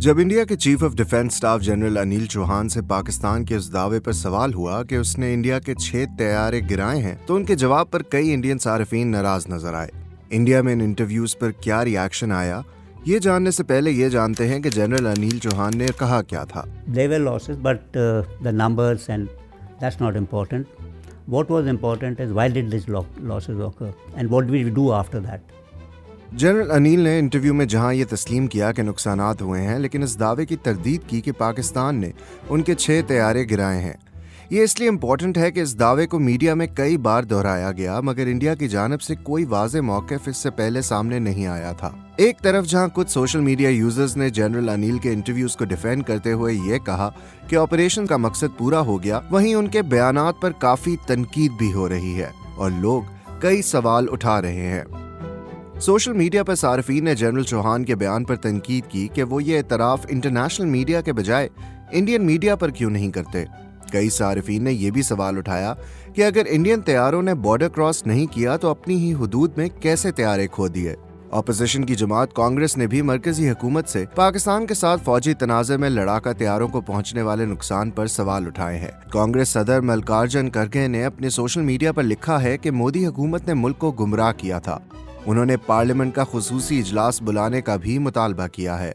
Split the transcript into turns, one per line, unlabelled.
जब इंडिया के chief of defence staff general Anil Chauhan से पाकिस्तान के उस दावे पर सवाल हुआ कि उसने इंडिया के 6 तैयारे गिराए हैं, तो उनके जवाब पर कई इंडियन सार्फिन नाराज नजर आए। इंडिया में इन इंटरव्यूज पर क्या रिएक्शन आया, ये जानने से पहले ये जानते हैं कि जनरल अनिल चौहान ने कहा क्या था।
There were losses, but the numbers and that's not important. What was important is why did these losses occur and what did we do after that?
General Anil ने इंटरव्यू में जहां ये तस्लीम किया कि नुकसानात हुए हैं, लेकिन इस दावे की तरदीद की कि पाकिस्तान ने उनके 6 तैयारे गिराए हैं। ये इसलिए इम्पोर्टेंट है कि इस दावे को मीडिया में कई बार दोहराया गया, मगर इंडिया की जानिब से कोई वाज़ेह मौक़िफ़ इससे पहले सामने नहीं आया था। एक तरफ जहां कुछ सोशल मीडिया यूजर्स ने जनरल अनिल के इंटरव्यूज को डिफेंड करते हुए ये कहा कि ऑपरेशन का मकसद पूरा हो गया, वहीं उनके बयानात पर काफ़ी तनकीद भी हो रही है और लोग कई सवाल उठा रहे हैं। सोशल मीडिया पर सार्फिन ने जनरल चौहान के बयान पर तनकीद की कि वो ये एतराफ़ इंटरनेशनल मीडिया के बजाय इंडियन मीडिया पर क्यों नहीं करते। कई सार्फिन ने यह भी सवाल उठाया कि अगर इंडियन तैयारों ने बॉर्डर क्रॉस नहीं किया तो अपनी ही हुदूद में कैसे तैयारे खो दिए। अपोजिशन की जमात कांग्रेस ने भी मरकजी हुकूमत से पाकिस्तान के साथ फौजी तनाज़े में लड़ाका तैयारों को पहुंचने वाले नुकसान पर सवाल उठाए हैं। कांग्रेस सदर मल्लिकार्जुन खड़गे ने अपने सोशल मीडिया पर लिखा है कि मोदी हुकूमत ने मुल्क को गुमराह किया था। उन्होंने पार्लियामेंट का खुसूसी इजलास बुलाने का भी मुतालबा किया है।